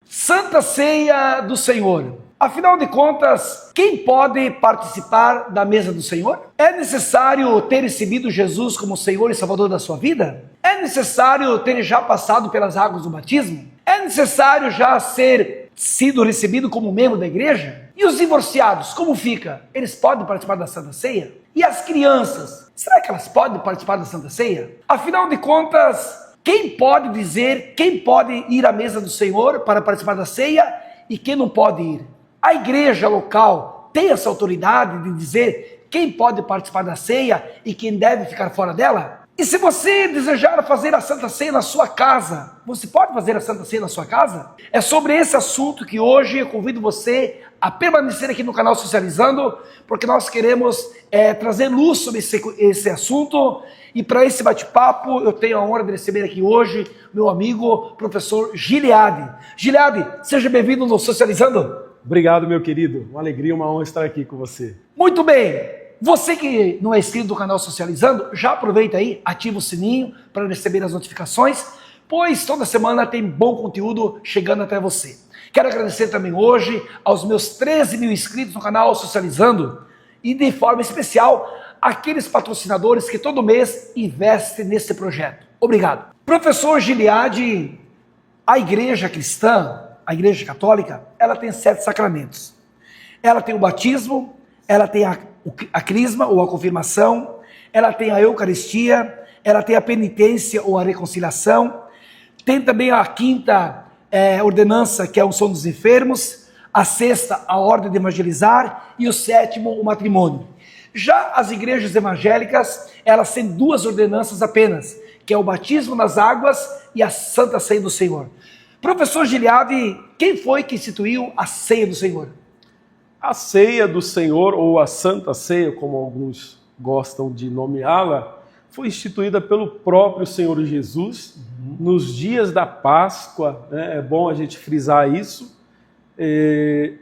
Santa Ceia do Senhor. Afinal de contas, quem pode participar da mesa do Senhor? É necessário ter recebido Jesus como Senhor e Salvador da sua vida? É necessário ter já passado pelas águas do batismo? É necessário já sido recebido como membro da igreja? E os divorciados, como fica? Eles podem participar da Santa Ceia? E as crianças, será que elas podem participar da Santa Ceia? Afinal de contas, quem pode dizer, quem pode ir à mesa do Senhor para participar da ceia e quem não pode ir? A igreja local tem essa autoridade de dizer quem pode participar da ceia e quem deve ficar fora dela? E se você desejar fazer a Santa Ceia na sua casa, você pode fazer a Santa Ceia na sua casa? É sobre esse assunto que hoje eu convido você a permanecer aqui no canal Socializando, porque nós queremos trazer luz sobre esse assunto. E para esse bate-papo, eu tenho a honra de receber aqui hoje meu amigo, professor Gilead. Gilead, seja bem-vindo no Socializando. Obrigado, meu querido. Uma alegria, uma honra estar aqui com você. Muito bem. Você que não é inscrito no canal Socializando, já aproveita aí, ativa o sininho para receber as notificações, pois toda semana tem bom conteúdo chegando até você. Quero agradecer também hoje aos meus 13 mil inscritos no canal Socializando e de forma especial aqueles patrocinadores que todo mês investem nesse projeto. Obrigado. Professor Gilead, a igreja cristã, a igreja católica, ela tem 7 sacramentos. Ela tem o batismo, ela tem a crisma ou a confirmação, ela tem a eucaristia, ela tem a penitência ou a reconciliação, tem também a 5ª ordenança, que é a unção dos enfermos, a 6ª, a ordem de evangelizar, e o 7º, o matrimônio. Já as igrejas evangélicas, elas têm 2 ordenanças apenas, que é o batismo nas águas e a Santa Ceia do Senhor. Professor Gilead, quem foi que instituiu a Ceia do Senhor? A Ceia do Senhor, ou a Santa Ceia, como alguns gostam de nomeá-la, foi instituída pelo próprio Senhor Jesus nos dias da Páscoa, né? É bom a gente frisar isso.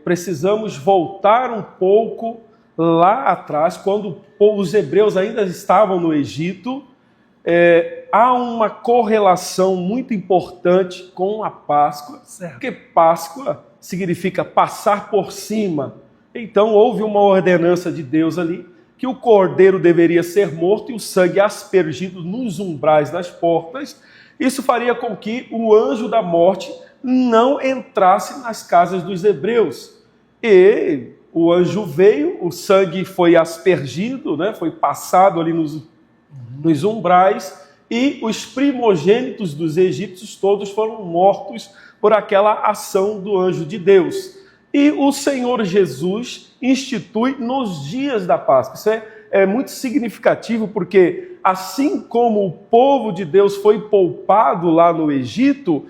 Precisamos voltar um pouco lá atrás, quando os hebreus ainda estavam no Egito. Há uma correlação muito importante com a Páscoa, certo? Porque Páscoa significa passar por cima. Então houve uma ordenança de Deus ali, que o cordeiro deveria ser morto e o sangue aspergido nos umbrais das portas. Isso faria com que o anjo da morte não entrasse nas casas dos hebreus. E o anjo veio, o sangue foi aspergido, né? Foi passado ali nos umbrais, e os primogênitos dos egípcios todos foram mortos por aquela ação do anjo de Deus. E o Senhor Jesus institui nos dias da Páscoa. Isso é muito significativo, porque assim como o povo de Deus foi poupado lá no Egito,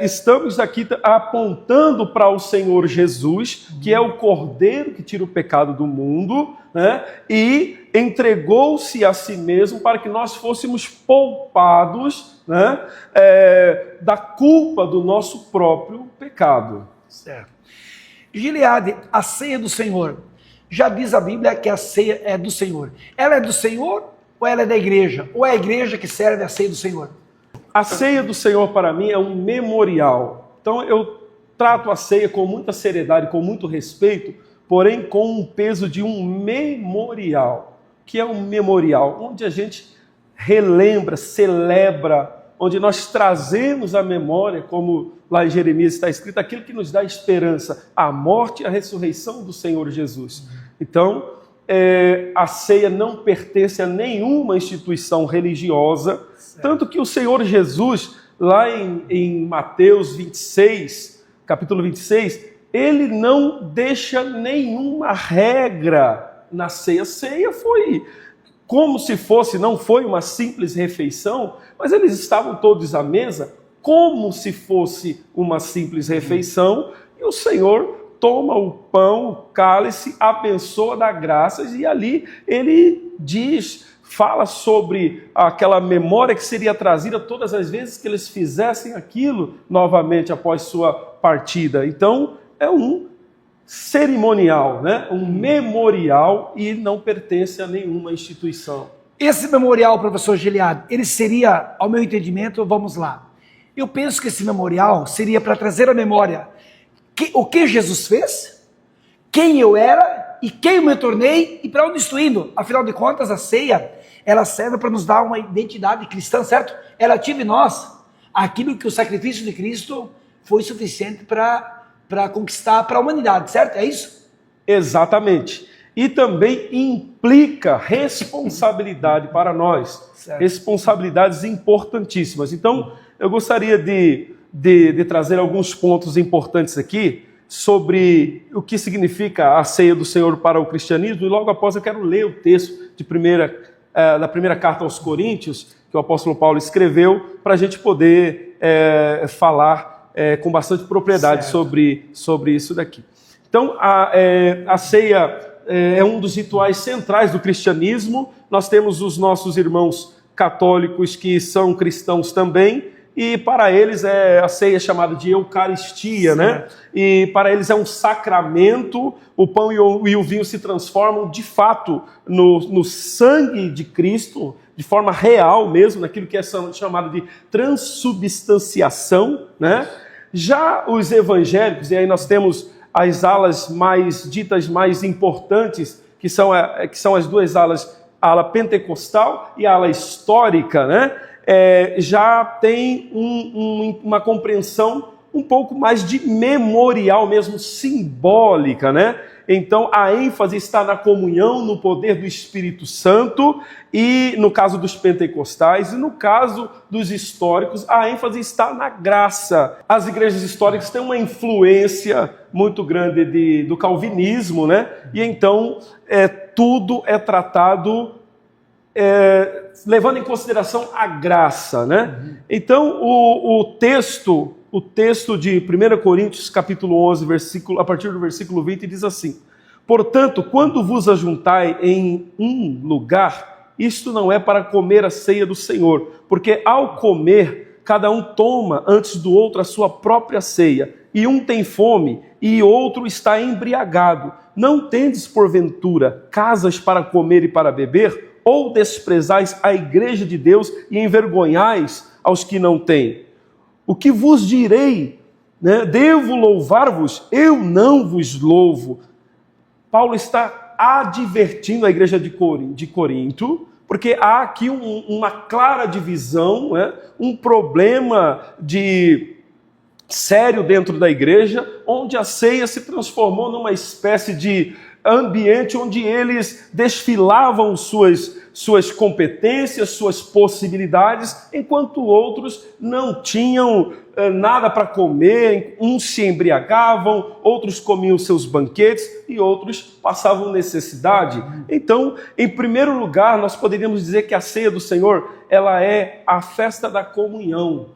estamos aqui apontando para o Senhor Jesus, que é o Cordeiro que tira o pecado do mundo, né? E entregou-se a si mesmo para que nós fôssemos poupados, né? Da culpa do nosso próprio pecado. Certo. Gilead, a ceia do Senhor. Já diz a Bíblia que a ceia é do Senhor. Ela é do Senhor ou ela é da igreja? Ou é a igreja que serve a ceia do Senhor? A ceia do Senhor para mim é um memorial. Então eu trato a ceia com muita seriedade, com muito respeito, porém com um peso de um memorial. Que é um memorial onde a gente relembra, celebra, onde nós trazemos à memória, como lá em Jeremias está escrito, aquilo que nos dá esperança, a morte e a ressurreição do Senhor Jesus. Então, a ceia não pertence a nenhuma instituição religiosa, tanto que o Senhor Jesus, lá em Mateus 26, capítulo 26, ele não deixa nenhuma regra na ceia. A ceia foi como se fosse, não foi uma simples refeição, mas eles estavam todos à mesa como se fosse uma simples refeição, e o Senhor toma o pão, o cálice, abençoa, dá graças, e ali ele fala sobre aquela memória que seria trazida todas as vezes que eles fizessem aquilo novamente após sua partida. Então, é um cerimonial, né? Um memorial, e não pertence a nenhuma instituição. Esse memorial, professor Gilead, ele seria, ao meu entendimento, vamos lá, Eu penso que esse memorial seria para trazer à memória o que Jesus fez, quem eu era e quem eu me tornei e para onde estou indo. Afinal de contas, a ceia, ela serve para nos dar uma identidade cristã, certo? Ela ativa em nós aquilo que o sacrifício de Cristo foi suficiente para conquistar para a humanidade, certo? É isso? Exatamente. E também implica responsabilidade para nós. Certo. Responsabilidades importantíssimas. Então, eu gostaria de trazer alguns pontos importantes aqui sobre o que significa a ceia do Senhor para o cristianismo, e logo após eu quero ler o texto da primeira carta aos Coríntios, que o apóstolo Paulo escreveu, para a gente poder falar com bastante propriedade sobre isso daqui. Então, a ceia é um dos rituais centrais do cristianismo. Nós temos os nossos irmãos católicos que são cristãos também, e para eles a ceia é chamada de Eucaristia, né? E para eles é um sacramento. O pão e o vinho se transformam de fato no sangue de Cristo, de forma real mesmo, naquilo que é chamado de transubstanciação, né? Já os evangélicos, e aí nós temos as alas ditas mais importantes, que são as duas alas, a ala pentecostal e a ala histórica, né? Já tem uma compreensão um pouco mais de memorial mesmo, simbólica, né? Então a ênfase está na comunhão, no poder do Espírito Santo, e no caso dos pentecostais, e no caso dos históricos, a ênfase está na graça. As igrejas históricas têm uma influência muito grande do calvinismo, né? E então tudo é tratado levando em consideração a graça, né? Então o texto de 1 Coríntios capítulo 11, a partir do versículo 20, diz assim: portanto, quando vos ajuntai em um lugar, isto não é para comer a ceia do Senhor, porque ao comer, cada um toma antes do outro a sua própria ceia, e um tem fome, e outro está embriagado. Não tendes, porventura, casas para comer e para beber? Ou desprezais a igreja de Deus e envergonhais aos que não têm? O que vos direi? Né? Devo louvar-vos? Eu não vos louvo. Paulo está advertindo a igreja de Corinto, porque há aqui uma clara divisão, né? Um problema sério dentro da igreja, onde a ceia se transformou numa espécie de ambiente onde eles desfilavam suas competências, suas possibilidades, enquanto outros não tinham nada para comer, uns se embriagavam, outros comiam seus banquetes e outros passavam necessidade. Então, em primeiro lugar, nós poderíamos dizer que a ceia do Senhor, ela é a festa da comunhão.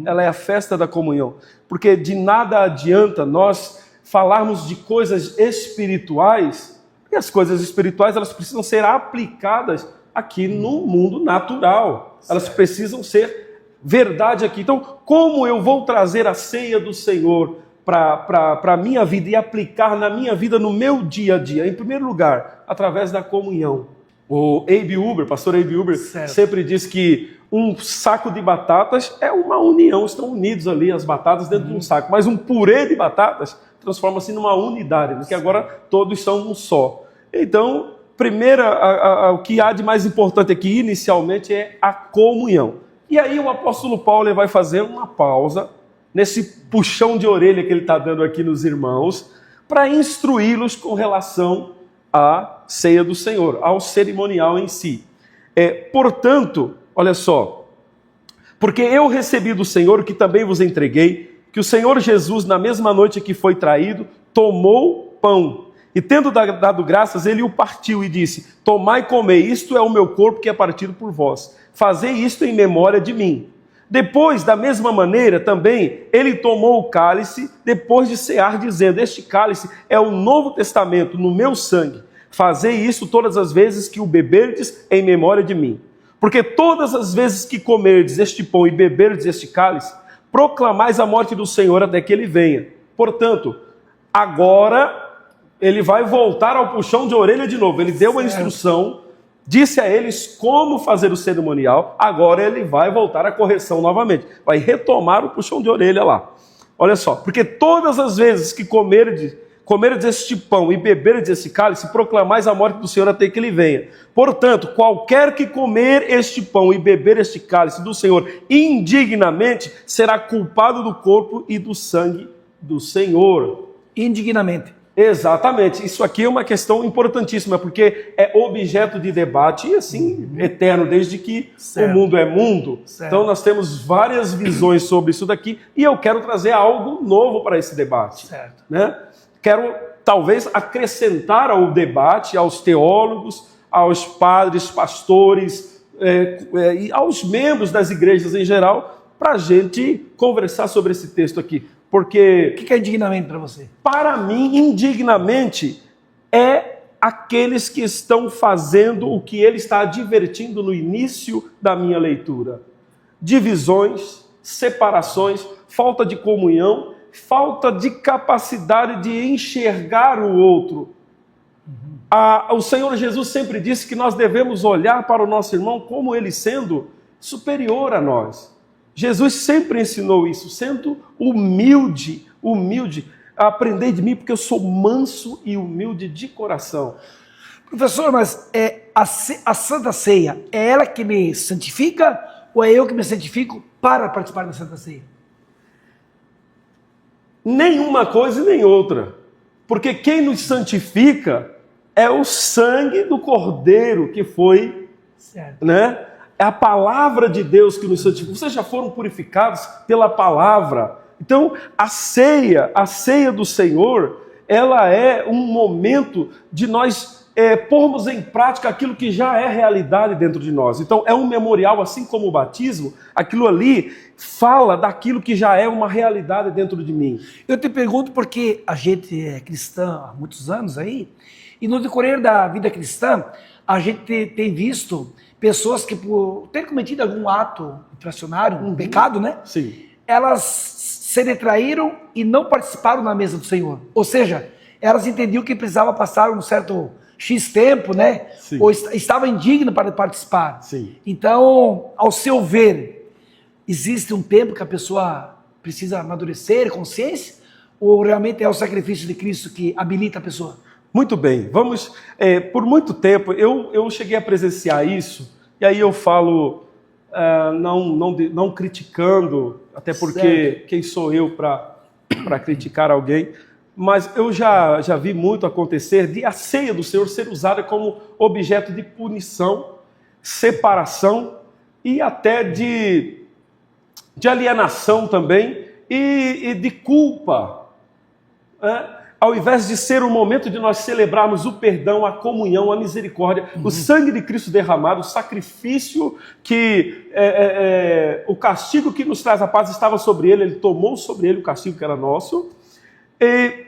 Ela é a festa da comunhão, porque de nada adianta nós falarmos de coisas espirituais, e as coisas espirituais elas precisam ser aplicadas aqui no mundo natural. Elas precisam ser verdade aqui. Então, como eu vou trazer a ceia do Senhor para a minha vida e aplicar na minha vida, no meu dia a dia? Em primeiro lugar, através da comunhão. O pastor Abe Uber, sempre diz que um saco de batatas é uma união, estão unidos ali as batatas dentro de um saco, mas um purê de batatas transforma-se numa unidade, porque agora todos são um só. Então, o que há de mais importante aqui inicialmente é a comunhão. E aí o apóstolo Paulo vai fazer uma pausa nesse puxão de orelha que ele está dando aqui nos irmãos, para instruí-los com relação à ceia do Senhor, ao cerimonial em si. Portanto, olha só, porque eu recebi do Senhor o que também vos entreguei, que o Senhor Jesus, na mesma noite que foi traído, tomou pão, e tendo dado graças, ele o partiu e disse: tomai e comei, isto é o meu corpo que é partido por vós, fazei isto em memória de mim. Depois, da mesma maneira, também, ele tomou o cálice, depois de cear, dizendo: este cálice é o novo testamento no meu sangue, fazei isso todas as vezes que o beberdes em memória de mim. Porque todas as vezes que comerdes este pão e beberdes este cálice, proclamais a morte do Senhor até que ele venha. Portanto, agora ele vai voltar ao puxão de orelha de novo. Ele deu uma instrução disse a eles como fazer o cerimonial, agora ele vai voltar à correção novamente, vai retomar o puxão de orelha lá. Olha só, porque todas as vezes que comerdes este pão e beberdes esse cálice, proclamais a morte do Senhor até que ele venha. Portanto, qualquer que comer este pão e beber este cálice do Senhor indignamente, será culpado do corpo e do sangue do Senhor. Indignamente. Exatamente, isso aqui é uma questão importantíssima, porque é objeto de debate e assim, eterno, desde que o mundo é mundo. Certo. Então nós temos várias visões sobre isso daqui e eu quero trazer algo novo para esse debate. Certo. Né? Quero talvez acrescentar ao debate, aos teólogos, aos padres, pastores e aos membros das igrejas em geral, para a gente conversar sobre esse texto aqui. Porque, O que é indignamente para você? para mim, indignamente, é aqueles que estão fazendo o que ele está advertindo no início da minha leitura. Divisões, separações, falta de comunhão, falta de capacidade de enxergar o outro. O Senhor Jesus sempre disse que nós devemos olhar para o nosso irmão como ele sendo superior a nós. Jesus sempre ensinou isso, sendo humilde. Aprendei de mim porque eu sou manso e humilde de coração. Professor, mas a Santa Ceia, é ela que me santifica ou é eu que me santifico para participar da Santa Ceia? Nenhuma coisa e nem outra. Porque quem nos santifica é o sangue do Cordeiro que foi, Certo. né? É a palavra de Deus que nos santifica. Vocês já foram purificados pela palavra. Então, a ceia do Senhor, ela é um momento de nós pormos em prática aquilo que já é realidade dentro de nós. Então, é um memorial, assim como o batismo, aquilo ali fala daquilo que já é uma realidade dentro de mim. Eu te pergunto porque a gente é cristã há muitos anos aí, e no decorrer da vida cristã, a gente tem visto pessoas que, por ter cometido algum ato infracionário, um pecado, né? Sim. Elas se retraíram e não participaram na mesa do Senhor. Ou seja, elas entendiam que precisava passar um certo X tempo, né? Sim. Ou estava indigno para participar. Sim. Então, ao seu ver, existe um tempo que a pessoa precisa amadurecer, consciência, ou realmente é o sacrifício de Cristo que habilita a pessoa? Muito bem, vamos, por muito tempo, eu cheguei a presenciar isso, e aí eu falo, não criticando, até porque Certo. quem sou eu para criticar alguém, mas eu já vi muito acontecer de a ceia do Senhor ser usada como objeto de punição, separação e até de alienação também e de culpa, né? Ao invés de ser um momento de nós celebrarmos o perdão, a comunhão, a misericórdia, o sangue de Cristo derramado, o sacrifício que o castigo que nos traz a paz estava sobre ele, ele tomou sobre ele o castigo que era nosso. E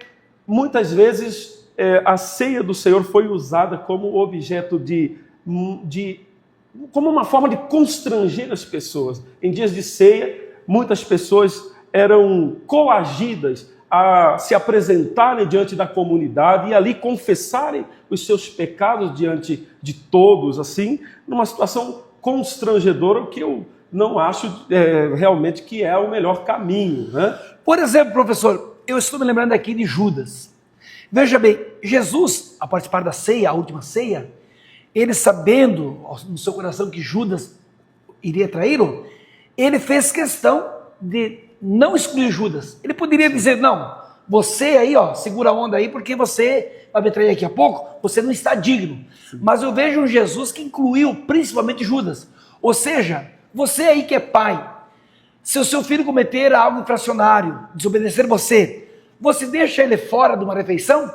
muitas vezes a ceia do Senhor foi usada como objeto como uma forma de constranger as pessoas. Em dias de ceia, muitas pessoas eram coagidas a se apresentarem diante da comunidade e ali confessarem os seus pecados diante de todos, assim, numa situação constrangedora, o que eu não acho realmente que é o melhor caminho, né? Por exemplo, professor, eu estou me lembrando aqui de Judas. Veja bem, Jesus, a participar da ceia, a última ceia, ele sabendo no seu coração que Judas iria traí-lo, ele fez questão de não excluir Judas. Ele poderia dizer, não, você aí, segura a onda aí, porque você vai me trair daqui a pouco, você não está digno. Sim. Mas eu vejo um Jesus que incluiu principalmente Judas. Ou seja, você aí que é pai, se o seu filho cometer algo infracionário, desobedecer você deixa ele fora de uma refeição?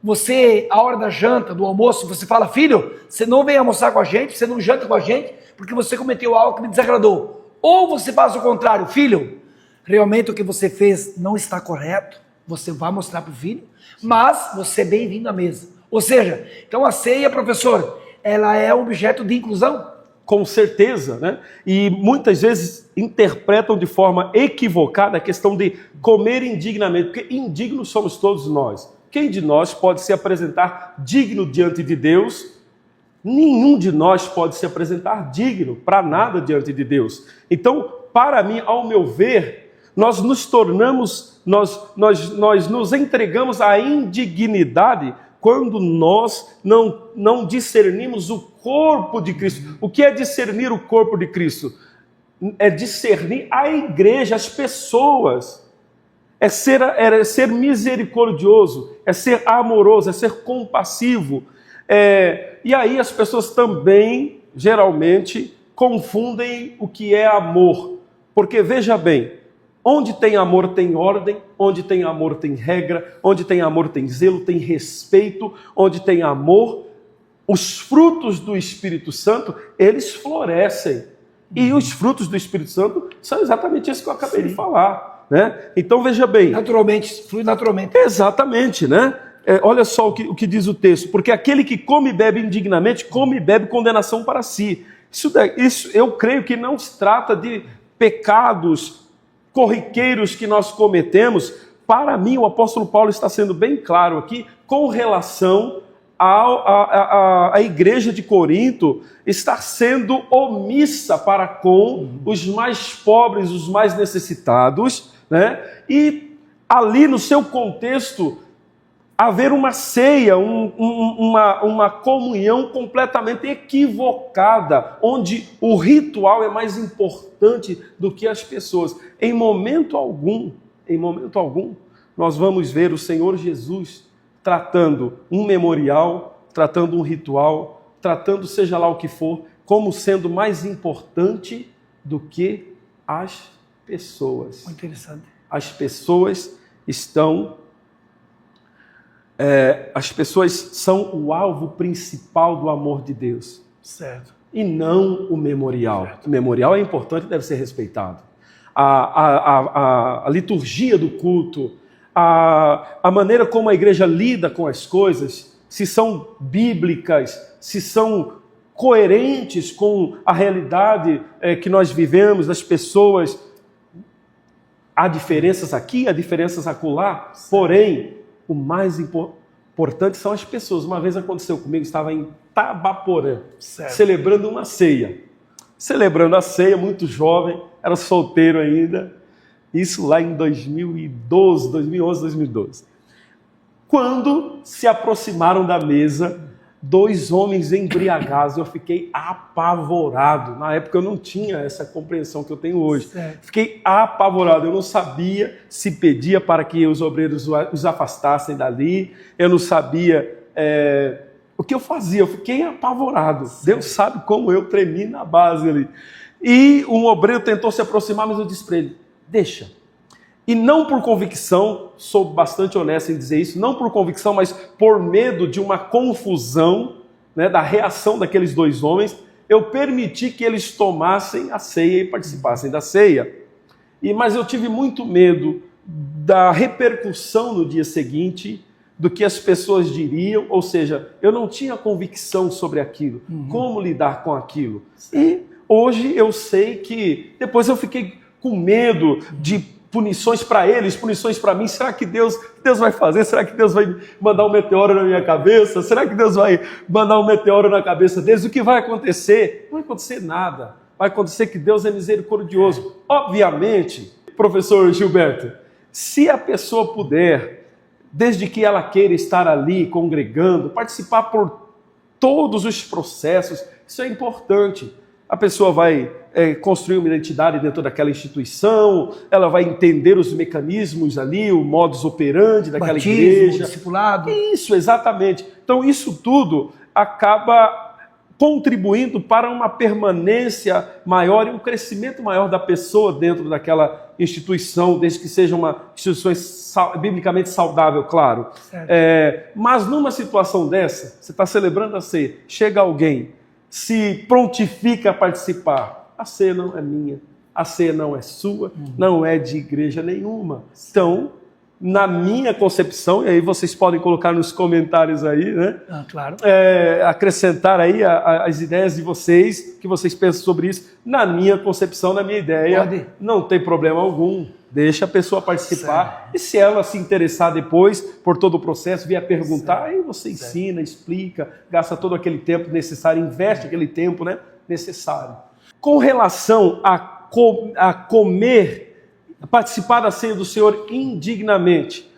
Você, a hora da janta, do almoço, você fala, filho, você não vem almoçar com a gente, você não janta com a gente, porque você cometeu algo que me desagradou. Ou você faz o contrário, filho, realmente o que você fez não está correto, você vai mostrar para o filho, mas você é bem-vindo à mesa. Ou seja, então a ceia, professor, ela é um objeto de inclusão? Com certeza, né? E muitas vezes interpretam de forma equivocada a questão de comer indignamente, porque indignos somos todos nós. Quem de nós pode se apresentar digno diante de Deus nenhum de nós pode se apresentar digno para nada diante de Deus. Então, para mim, ao meu ver, nós nos tornamos, nós nos entregamos à indignidade quando nós não discernimos o corpo de Cristo. O que é discernir o corpo de Cristo? É discernir a igreja, as pessoas. É ser misericordioso, é ser amoroso, é ser compassivo. E aí as pessoas também, geralmente, confundem o que é amor. Porque, veja bem, onde tem amor tem ordem, onde tem amor tem regra, onde tem amor tem zelo, tem respeito, onde tem amor, os frutos do Espírito Santo, eles florescem. E os frutos do Espírito Santo são exatamente isso que eu acabei de falar. Né? Então veja bem. Naturalmente, flui naturalmente. Exatamente, né? Olha só o que diz o texto. Porque aquele que come e bebe indignamente, come e bebe condenação para si. Isso eu creio que não se trata de pecados corriqueiros que nós cometemos. Para mim, o apóstolo Paulo está sendo bem claro aqui com relação a igreja de Corinto está sendo omissa para com os mais pobres, os mais necessitados, né? E ali no seu contexto haver uma ceia, uma comunhão completamente equivocada, onde o ritual é mais importante do que as pessoas. Em momento algum, nós vamos ver o Senhor Jesus tratando um memorial, tratando um ritual, tratando seja lá o que for, como sendo mais importante do que as pessoas. Muito interessante. As pessoas são o alvo principal do amor de Deus. Certo. E não o memorial. Certo. O memorial é importante e deve ser respeitado. A liturgia do culto, a maneira como a igreja lida com as coisas, se são bíblicas, se são coerentes com a realidade que nós vivemos, das pessoas. Há diferenças aqui, há diferenças acolá, porém, o mais importante são as pessoas. Uma vez aconteceu comigo, estava em Tabaporã, celebrando uma ceia. Celebrando a ceia, muito jovem, era solteiro ainda, isso lá em 2011, 2012. Quando se aproximaram da mesa, 2 homens embriagados, eu fiquei apavorado. Na época eu não tinha essa compreensão que eu tenho hoje. Certo. Fiquei apavorado, eu não sabia se pedia para que os obreiros os afastassem dali, eu não sabia o que eu fazia, eu fiquei apavorado. Certo. Deus sabe como eu tremi na base ali. E um obreiro tentou se aproximar, mas eu disse para ele, deixa. E não por convicção, sou bastante honesto em dizer isso, não por convicção, mas por medo de uma confusão, né, da reação daqueles 2 homens, eu permiti que eles tomassem a ceia e participassem da ceia. Mas eu tive muito medo da repercussão no dia seguinte, do que as pessoas diriam, ou seja, eu não tinha convicção sobre aquilo, como lidar com aquilo. E hoje eu sei que, depois eu fiquei com medo de punições para eles, punições para mim. Será que Deus vai fazer? Será que Deus vai mandar um meteoro na minha cabeça? Será que Deus vai mandar um meteoro na cabeça deles? O que vai acontecer? Não vai acontecer nada. Vai acontecer que Deus é misericordioso. Obviamente, professor Gilberto, se a pessoa puder, desde que ela queira estar ali congregando, participar por todos os processos, isso é importante. A pessoa vai construir uma identidade dentro daquela instituição, ela vai entender os mecanismos ali, o modus operandi daquela batismo, igreja. Discipulado. Isso, exatamente. Então isso tudo acaba contribuindo para uma permanência maior e um crescimento maior da pessoa dentro daquela instituição, desde que seja uma instituição biblicamente saudável, claro. Mas numa situação dessa, você está celebrando a ceia, chega alguém, se prontifica a participar, a ceia não é minha, a ceia não é sua, não é de igreja nenhuma. Então, na minha concepção, e aí vocês podem colocar nos comentários aí, né? Claro. Acrescentar aí as ideias de vocês, que vocês pensam sobre isso. Na minha concepção, na minha ideia, não tem problema algum. Deixa a pessoa participar. E se ela se interessar depois por todo o processo, vier perguntar, aí você ensina, explica, gasta todo aquele tempo necessário, investe aquele tempo, né, necessário. Com relação a comer, participar da ceia do Senhor indignamente,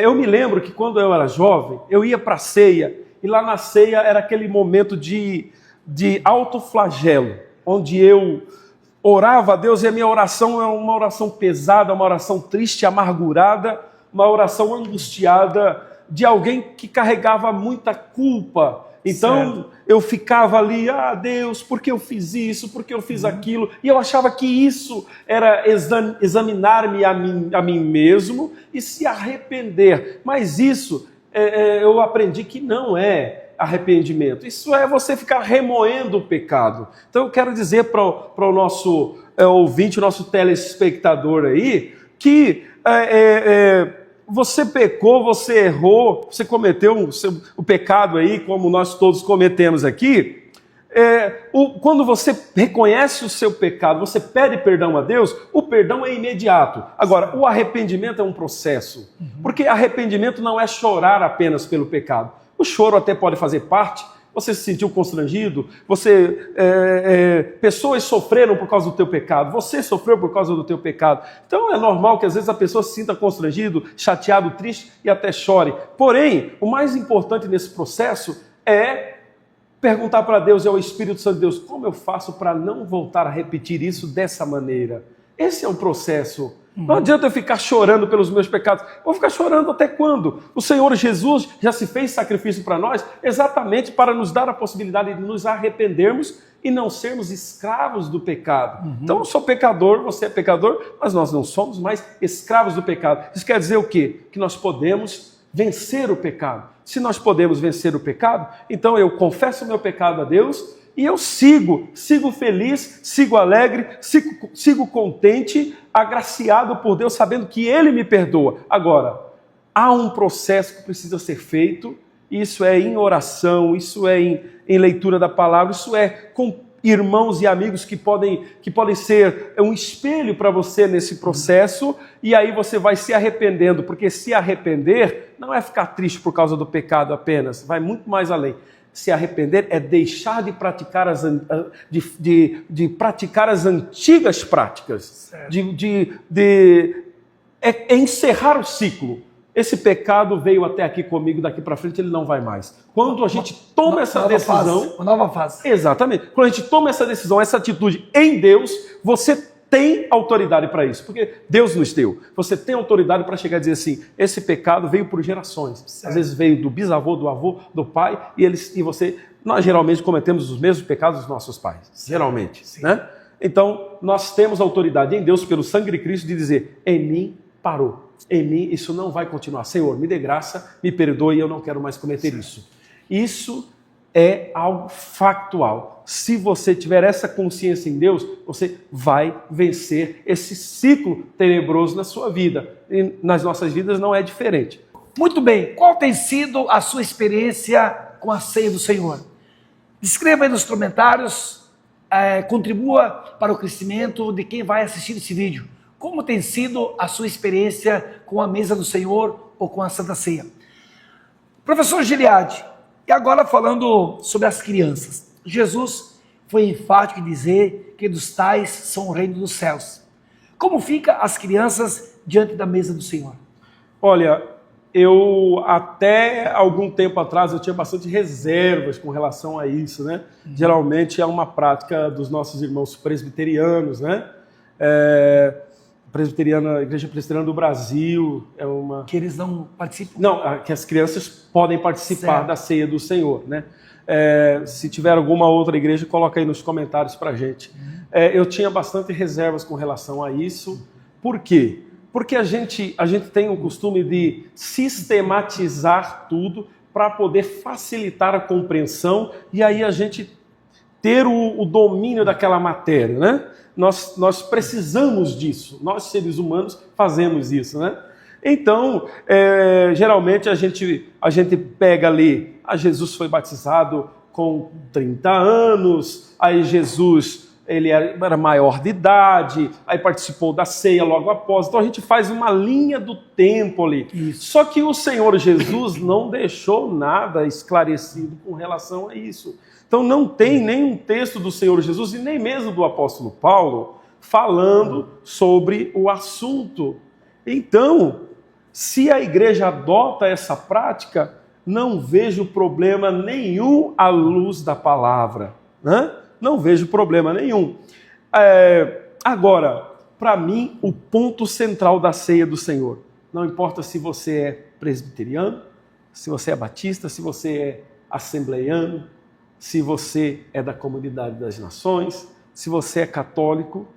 eu me lembro que quando eu era jovem, eu ia para a ceia, e lá na ceia era aquele momento de autoflagelo, onde eu orava a Deus, e a minha oração é uma oração pesada, uma oração triste, amargurada, uma oração angustiada de alguém que carregava muita culpa. Então eu ficava ali, Deus, por que eu fiz isso, por que eu fiz aquilo? E eu achava que isso era examinar-me a mim mesmo e se arrepender. Mas isso eu aprendi que não é arrependimento. Isso é você ficar remoendo o pecado. Então eu quero dizer para o nosso ouvinte, o nosso telespectador aí, que você pecou, você errou, você cometeu o pecado aí, como nós todos cometemos aqui. Quando você reconhece o seu pecado, você pede perdão a Deus, o perdão é imediato. Agora, o arrependimento é um processo, porque arrependimento não é chorar apenas pelo pecado. O choro até pode fazer parte. Você se sentiu constrangido, pessoas sofreram por causa do teu pecado, você sofreu por causa do teu pecado. Então é normal que às vezes a pessoa se sinta constrangido, chateado, triste e até chore. Porém, o mais importante nesse processo é perguntar para Deus e ao Espírito Santo de Deus, como eu faço para não voltar a repetir isso dessa maneira? Esse é o processo. Não adianta eu ficar chorando pelos meus pecados. Eu vou ficar chorando até quando? O Senhor Jesus já se fez sacrifício para nós exatamente para nos dar a possibilidade de nos arrependermos e não sermos escravos do pecado. Então eu sou pecador, você é pecador, mas nós não somos mais escravos do pecado. Isso quer dizer o quê? Que nós podemos vencer o pecado. Se nós podemos vencer o pecado, então eu confesso o meu pecado a Deus e eu sigo feliz, sigo alegre, sigo contente, agraciado por Deus, sabendo que Ele me perdoa. Agora, há um processo que precisa ser feito, isso é em oração, isso é em leitura da palavra, isso é com irmãos e amigos que podem ser um espelho para você nesse processo, e aí você vai se arrependendo, porque se arrepender não é ficar triste por causa do pecado apenas, vai muito mais além. Se arrepender é deixar de praticar praticar as antigas práticas, é encerrar o ciclo. Esse pecado veio até aqui comigo, daqui para frente ele não vai mais. Quando a gente toma essa decisão... Uma nova fase. Exatamente. Quando a gente toma essa decisão, essa atitude em Deus, você tem autoridade para isso, porque Deus nos deu. Você tem autoridade para chegar e dizer assim, esse pecado veio por gerações. Certo. Às vezes veio do bisavô, do avô, do pai, nós geralmente cometemos os mesmos pecados dos nossos pais. Geralmente. Né? Então, nós temos autoridade em Deus, pelo sangue de Cristo, de dizer, em mim parou. Em mim isso não vai continuar. Senhor, me dê graça, me perdoe, eu não quero mais cometer isso. Isso é algo factual. Se você tiver essa consciência em Deus, você vai vencer esse ciclo tenebroso na sua vida. E nas nossas vidas não é diferente. Muito bem. Qual tem sido a sua experiência com a ceia do Senhor? Escreva aí nos comentários, contribua para o crescimento de quem vai assistir esse vídeo. Como tem sido a sua experiência com a mesa do Senhor ou com a Santa Ceia? Professor Gilead, e agora falando sobre as crianças. Jesus foi enfático em dizer que dos tais são o reino dos céus. Como ficam as crianças diante da mesa do Senhor? Olha, eu até algum tempo atrás eu tinha bastante reservas com relação a isso, né? Geralmente é uma prática dos nossos irmãos presbiterianos, né? A Igreja Presbiteriana do Brasil é uma... Que eles não participam? Não, que as crianças podem participar da ceia do Senhor, né? Se tiver alguma outra igreja, coloca aí nos comentários para a gente. Eu tinha bastante reservas com relação a isso. Por quê? Porque a gente tem o costume de sistematizar tudo para poder facilitar a compreensão e aí a gente ter o domínio daquela matéria, né? Nós precisamos disso, nós seres humanos fazemos isso, né? Então, geralmente a gente pega ali, Jesus foi batizado com 30 anos, aí Jesus ele era maior de idade, aí participou da ceia logo após. Então a gente faz uma linha do tempo ali. Isso. Só que o Senhor Jesus não deixou nada esclarecido com relação a isso. Então não tem nenhum texto do Senhor Jesus e nem mesmo do apóstolo Paulo falando sobre o assunto. Então, se a igreja adota essa prática, não vejo problema nenhum à luz da palavra, né? Não vejo problema nenhum. Agora, para mim, o ponto central da ceia do Senhor, não importa se você é presbiteriano, se você é batista, se você é assembleiano, se você é da comunidade das nações, se você é católico,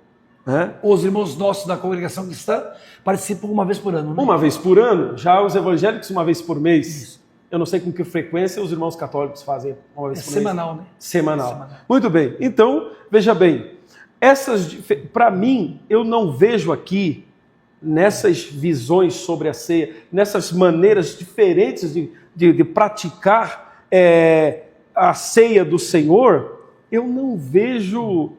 né? Os irmãos nossos da congregação cristã participam uma vez por ano, né? Uma vez por ano, já os evangélicos uma vez por mês. Isso. Eu não sei com que frequência os irmãos católicos fazem uma vez por mês. Semanal, né? Semanal. Muito bem. Então, veja bem, para mim, eu não vejo aqui, nessas visões sobre a ceia, nessas maneiras diferentes de praticar a ceia do Senhor, eu não vejo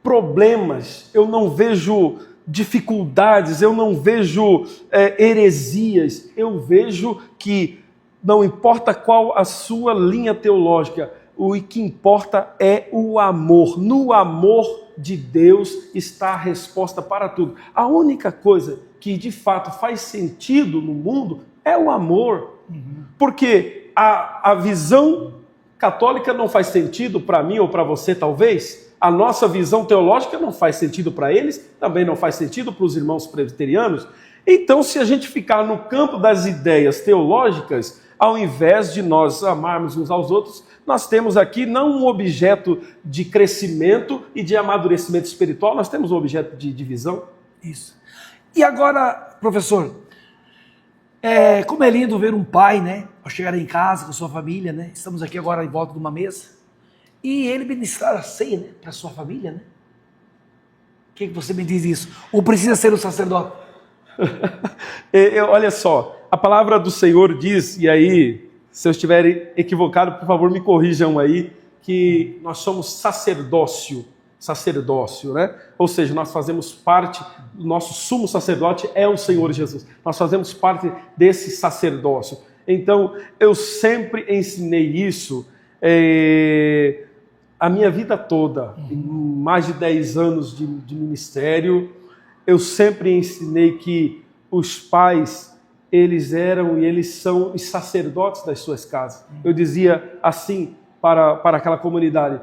problemas, eu não vejo dificuldades, eu não vejo heresias, eu vejo que não importa qual a sua linha teológica, o que importa é o amor. No amor de Deus está a resposta para tudo. A única coisa que de fato faz sentido no mundo é o amor. Porque a visão católica não faz sentido para mim ou para você, talvez. A nossa visão teológica não faz sentido para eles, também não faz sentido para os irmãos presbiterianos. Então, se a gente ficar no campo das ideias teológicas, ao invés de nós amarmos uns aos outros, nós temos aqui não um objeto de crescimento e de amadurecimento espiritual, nós temos um objeto de divisão. Isso. E agora, professor, como é lindo ver um pai, né, ao chegar em casa com sua família, né? Estamos aqui agora em volta de uma mesa. E ele ministrar a ceia, né, para sua família, né? O que você me diz isso? Ou precisa ser um sacerdote? Olha só, a palavra do Senhor diz, e aí, se eu estiver equivocado, por favor, me corrijam aí, que nós somos sacerdócio, né? Ou seja, nós fazemos parte, o nosso sumo sacerdote é o Senhor Jesus. Nós fazemos parte desse sacerdócio. Então, eu sempre ensinei isso, a minha vida toda, em mais de 10 anos de ministério, eu sempre ensinei que os pais, eles eram e eles são os sacerdotes das suas casas. Eu dizia assim para aquela comunidade: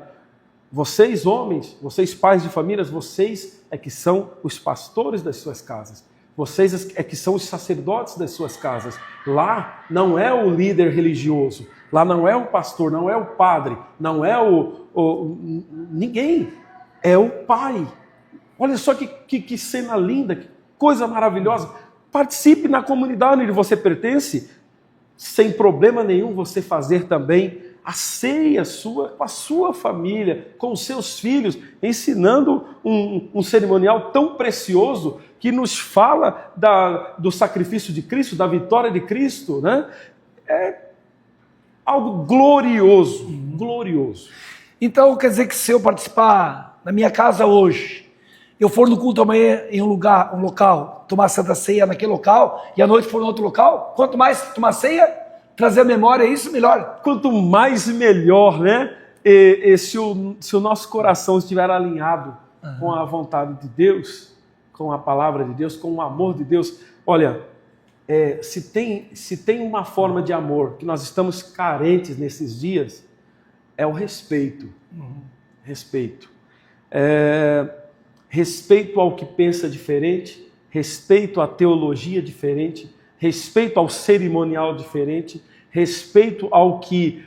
vocês homens, vocês pais de famílias, vocês é que são os pastores das suas casas. Vocês é que são os sacerdotes das suas casas. Lá não é o líder religioso, lá não é o pastor, não é o padre, não é ninguém, é o pai. Olha só que cena linda, que coisa maravilhosa. Participe na comunidade onde você pertence, sem problema nenhum você fazer também a ceia com a sua família, com os seus filhos, ensinando um cerimonial tão precioso que nos fala do sacrifício de Cristo, da vitória de Cristo, né? É algo glorioso, glorioso. Então, quer dizer que se eu participar na minha casa hoje, eu for no culto amanhã em um local, tomar a Santa Ceia naquele local, e à noite for em outro local, quanto mais tomar ceia, trazer a memória, isso melhor. Quanto mais melhor, né? E se o nosso coração estiver alinhado com a vontade de Deus, com a palavra de Deus, com o amor de Deus. Olha, se tem uma forma de amor que nós estamos carentes nesses dias, é o respeito. Respeito. Respeito ao que pensa diferente, respeito à teologia diferente, respeito ao cerimonial diferente, respeito ao que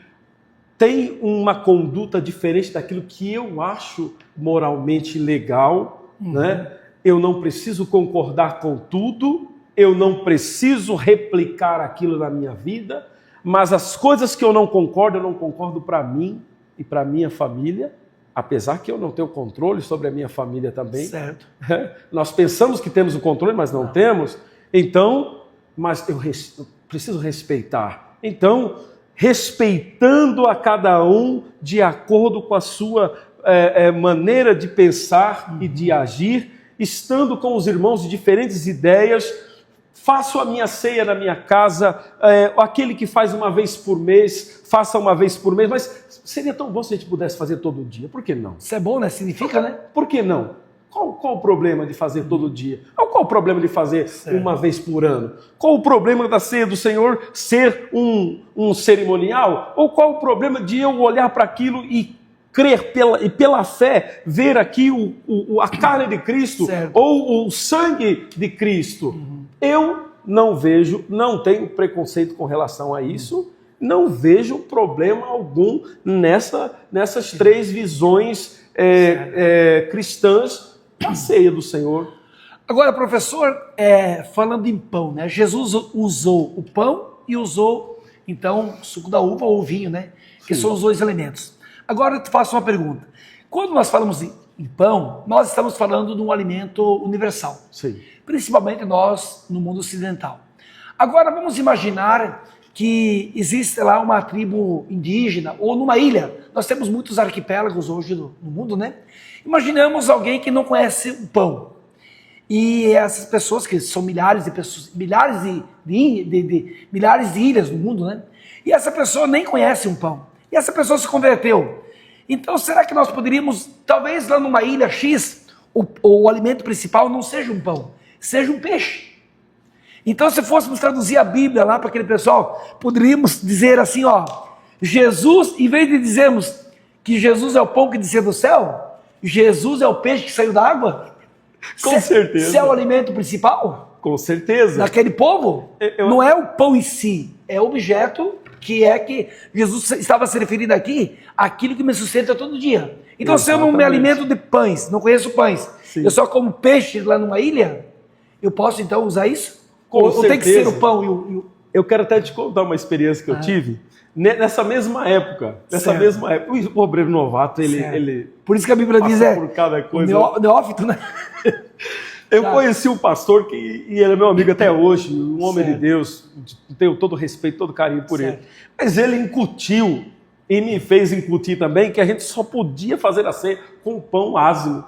tem uma conduta diferente daquilo que eu acho moralmente legal, né? Eu não preciso concordar com tudo, eu não preciso replicar aquilo na minha vida, mas as coisas que eu não concordo para mim e para minha família, apesar que eu não tenho controle sobre a minha família também. Certo. Nós pensamos que temos o controle, mas não temos. Então, mas eu preciso respeitar. Então, respeitando a cada um de acordo com a sua maneira de pensar e de agir, estando com os irmãos de diferentes ideias. Faço a minha ceia na minha casa, aquele que faz uma vez por mês, faça uma vez por mês, mas seria tão bom se a gente pudesse fazer todo dia, por que não? Isso é bom, né? Significa, né? Por que não? Qual o problema de fazer todo dia? Qual o problema de fazer uma vez por ano? Qual o problema da ceia do Senhor ser um cerimonial? Ou qual o problema de eu olhar para aquilo e crer pela fé, ver aqui a carne de Cristo, certo, ou o sangue de Cristo? Eu não vejo, não tenho preconceito com relação a isso, não vejo problema algum nessas três visões cristãs da ceia do Senhor. Agora, professor, falando em pão, né? Jesus usou o pão e usou, então, o suco da uva ou o vinho, né? Que são os dois elementos. Agora eu te faço uma pergunta. Quando nós falamos em pão, nós estamos falando de um alimento universal. Sim. Principalmente nós no mundo ocidental. Agora vamos imaginar que existe lá uma tribo indígena ou numa ilha. Nós temos muitos arquipélagos hoje no mundo, né? Imaginamos alguém que não conhece o pão. E essas pessoas, que são milhares de pessoas, milhares de ilhas no mundo, né? E essa pessoa nem conhece um pão. E essa pessoa se converteu. Então, será que nós poderíamos, talvez lá numa ilha X, o alimento principal não seja um pão, seja um peixe? Então, se fôssemos traduzir a Bíblia lá para aquele pessoal, poderíamos dizer assim, ó, Jesus, em vez de dizermos que Jesus é o pão que desceu do céu, Jesus é o peixe que saiu da água? Com certeza. Se é o alimento principal? Com certeza. Daquele povo? Não é o pão em si, é o objeto que Jesus estava se referindo aqui, aquilo que me sustenta todo dia. Então, se eu não me alimento de pães, não conheço pães, sim, eu só como peixe lá numa ilha, eu posso então usar isso? Ou tem que ser o pão e o... Eu quero até te contar uma experiência que eu tive nessa mesma época. O obreiro novato, ele por isso que a Bíblia diz por cada coisa. Neófito, né? Eu conheci um pastor e ele é meu amigo até hoje, um homem de Deus, tenho todo respeito, todo carinho por ele. Mas ele incutiu, e me fez incutir também, que a gente só podia fazer a ceia com pão ázimo,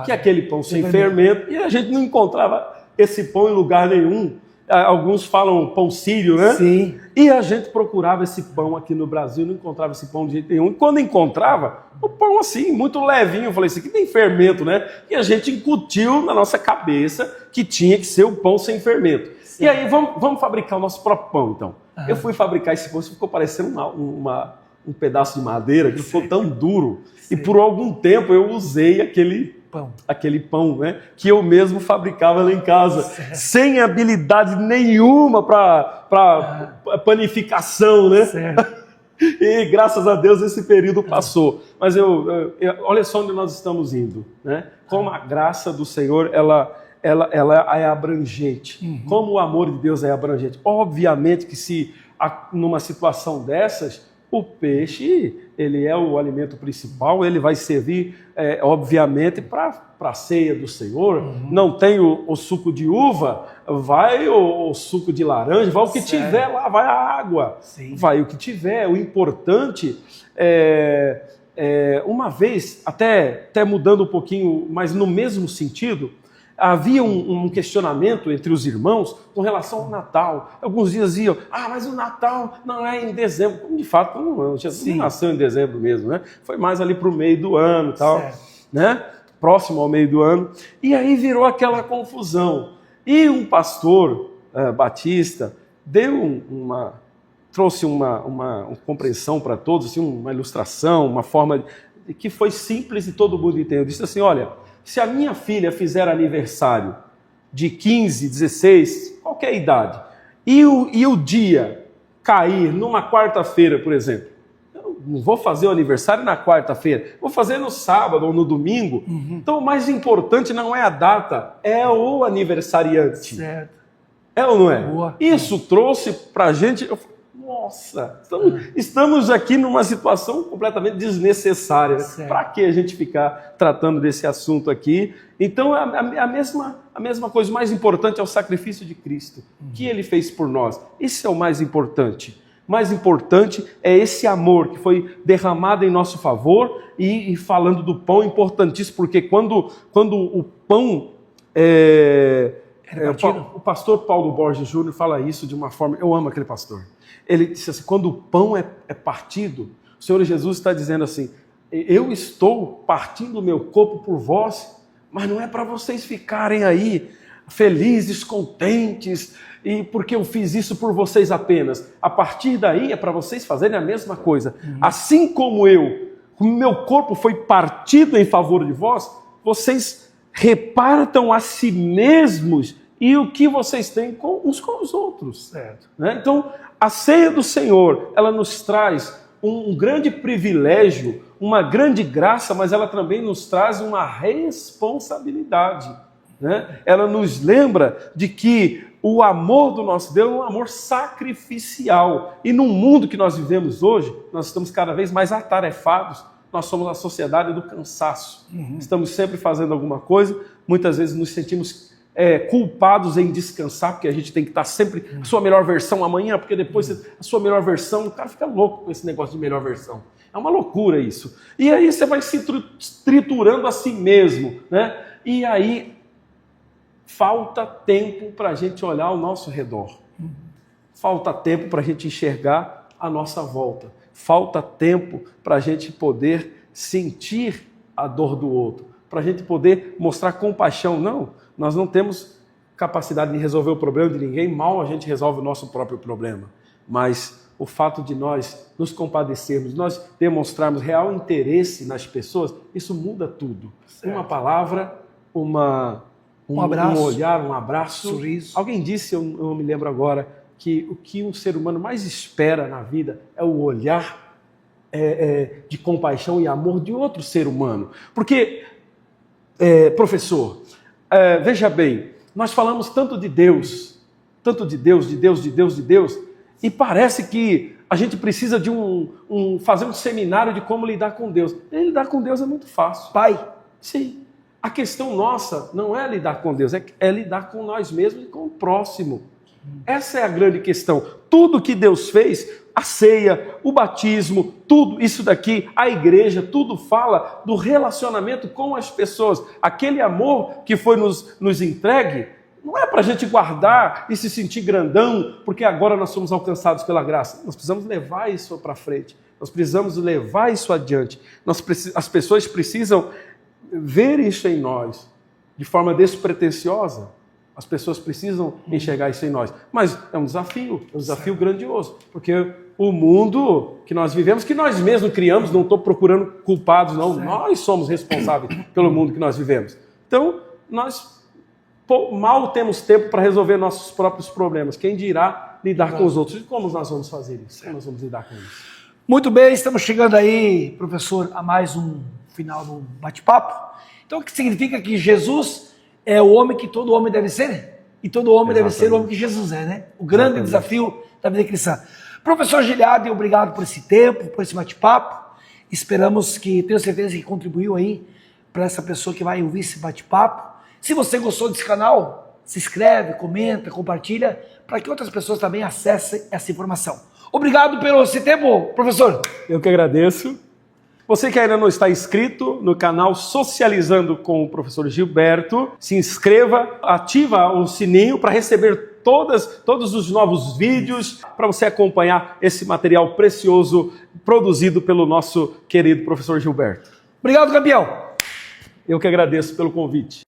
que é aquele pão sem fermento, e a gente não encontrava esse pão em lugar nenhum. Alguns falam pão sírio, né? Sim. E a gente procurava esse pão aqui no Brasil, não encontrava esse pão de jeito nenhum. E quando encontrava, o pão assim, muito levinho, eu falei, isso aqui tem fermento, né? E a gente incutiu na nossa cabeça que tinha que ser o pão sem fermento. Sim. E aí, vamos fabricar o nosso próprio pão, então. Eu fui fabricar esse pão, isso ficou parecendo um pedaço de madeira, que ficou tão duro. Sim. E por algum tempo eu usei aquele pão, né, que eu mesmo fabricava lá em casa, sem habilidade nenhuma para panificação, né? E graças a Deus esse período passou. Mas olha só onde nós estamos indo, né? Como a graça do Senhor, ela é abrangente. Como o amor de Deus é abrangente. Obviamente que se numa situação dessas, o peixe, ele é o alimento principal, ele vai servir, obviamente, para a ceia do Senhor. Não tem o suco de uva, vai o suco de laranja, vai o que tiver lá, vai a água, vai o que tiver. O importante uma vez, até mudando um pouquinho, mas no mesmo sentido, havia um questionamento entre os irmãos com relação ao Natal. Alguns diziam, mas o Natal não é em dezembro. De fato, não, Jesus não nasceu em dezembro mesmo, né? Foi mais ali para o meio do ano, tal, né? Próximo ao meio do ano. E aí virou aquela confusão. E um pastor batista trouxe uma compreensão para todos, assim, uma ilustração, uma forma que foi simples e todo mundo entendeu. Disse assim, olha, se a minha filha fizer aniversário de 15, 16, qualquer idade, e o dia cair numa quarta-feira, por exemplo, eu não vou fazer o aniversário na quarta-feira, vou fazer no sábado ou no domingo. Então o mais importante não é a data, é o aniversariante. Certo. É ou não é? Boa. Isso trouxe pra gente... Nossa, estamos aqui numa situação completamente desnecessária. Para que a gente ficar tratando desse assunto aqui? Então, a mesma coisa, o mais importante é o sacrifício de Cristo, que Ele fez por nós. Isso é o mais importante. mais importante é esse amor que foi derramado em nosso favor. E falando do pão, importantíssimo, porque quando o pão... o pastor Paulo Borges Júnior fala isso de uma forma... Eu amo aquele pastor. Ele disse assim, quando o pão é partido, o Senhor Jesus está dizendo assim, eu estou partindo o meu corpo por vós, mas não é para vocês ficarem aí felizes, contentes, e porque eu fiz isso por vocês apenas. A partir daí é para vocês fazerem a mesma coisa. Assim como o meu corpo foi partido em favor de vós, vocês repartam a si mesmos e o que vocês têm uns com os outros. Certo. Né? Então, a ceia do Senhor, ela nos traz um grande privilégio, uma grande graça, mas ela também nos traz uma responsabilidade. Né? Ela nos lembra de que o amor do nosso Deus é um amor sacrificial. E no mundo que nós vivemos hoje, nós estamos cada vez mais atarefados. Nós somos a sociedade do cansaço. Estamos sempre fazendo alguma coisa, muitas vezes nos sentimos culpados em descansar, porque a gente tem que estar sempre a sua melhor versão amanhã, porque depois a sua melhor versão, o cara fica louco com esse negócio de melhor versão. É uma loucura isso. E aí você vai se triturando a si mesmo, né? E aí falta tempo para a gente olhar ao nosso redor. Falta tempo para a gente enxergar a nossa volta. Falta tempo para a gente poder sentir a dor do outro, para a gente poder mostrar compaixão. Não, nós não temos capacidade de resolver o problema de ninguém, mal a gente resolve o nosso próprio problema. Mas o fato de nós nos compadecermos, nós demonstrarmos real interesse nas pessoas, isso muda tudo. Certo. Uma palavra, um abraço, um olhar, um abraço. Sorriso. Alguém disse, eu não me lembro agora, que o que um ser humano mais espera na vida é o olhar de compaixão e amor de outro ser humano. Porque, professor, veja bem, nós falamos tanto de Deus, e parece que a gente precisa de fazer um seminário de como lidar com Deus. E lidar com Deus é muito fácil. Pai. Sim. A questão nossa não é lidar com Deus, é lidar com nós mesmos e com o próximo. Essa é a grande questão. Tudo que Deus fez, a ceia, o batismo, tudo isso daqui, a igreja, tudo fala do relacionamento com as pessoas. Aquele amor que foi nos entregue, não é para a gente guardar e se sentir grandão, porque agora nós somos alcançados pela graça. Nós precisamos levar isso para frente. Nós precisamos levar isso adiante. As pessoas precisam ver isso em nós de forma despretensiosa. As pessoas precisam enxergar isso em nós. Mas é um desafio grandioso, porque o mundo que nós vivemos, que nós mesmos criamos, não estou procurando culpados, não. Nós somos responsáveis pelo mundo que nós vivemos. Então, nós mal temos tempo para resolver nossos próprios problemas. Quem dirá lidar com os outros? E como nós vamos fazer isso? Como nós vamos lidar com isso? Muito bem, estamos chegando aí, professor, a mais um final do bate-papo. Então, o que significa que Jesus é o homem que todo homem deve ser? E todo homem deve ser o homem que Jesus é, né? O grande desafio da vida cristã. Professor Gilead, obrigado por esse tempo, por esse bate-papo. Esperamos que, tenho certeza que contribuiu aí para essa pessoa que vai ouvir esse bate-papo. Se você gostou desse canal, se inscreve, comenta, compartilha, para que outras pessoas também acessem essa informação. Obrigado pelo esse tempo, professor. Eu que agradeço. Você que ainda não está inscrito no canal Socializando com o Professor Gilberto, se inscreva, ativa o sininho para receber todos os novos vídeos, para você acompanhar esse material precioso produzido pelo nosso querido Professor Gilberto. Obrigado, campeão. Eu que agradeço pelo convite.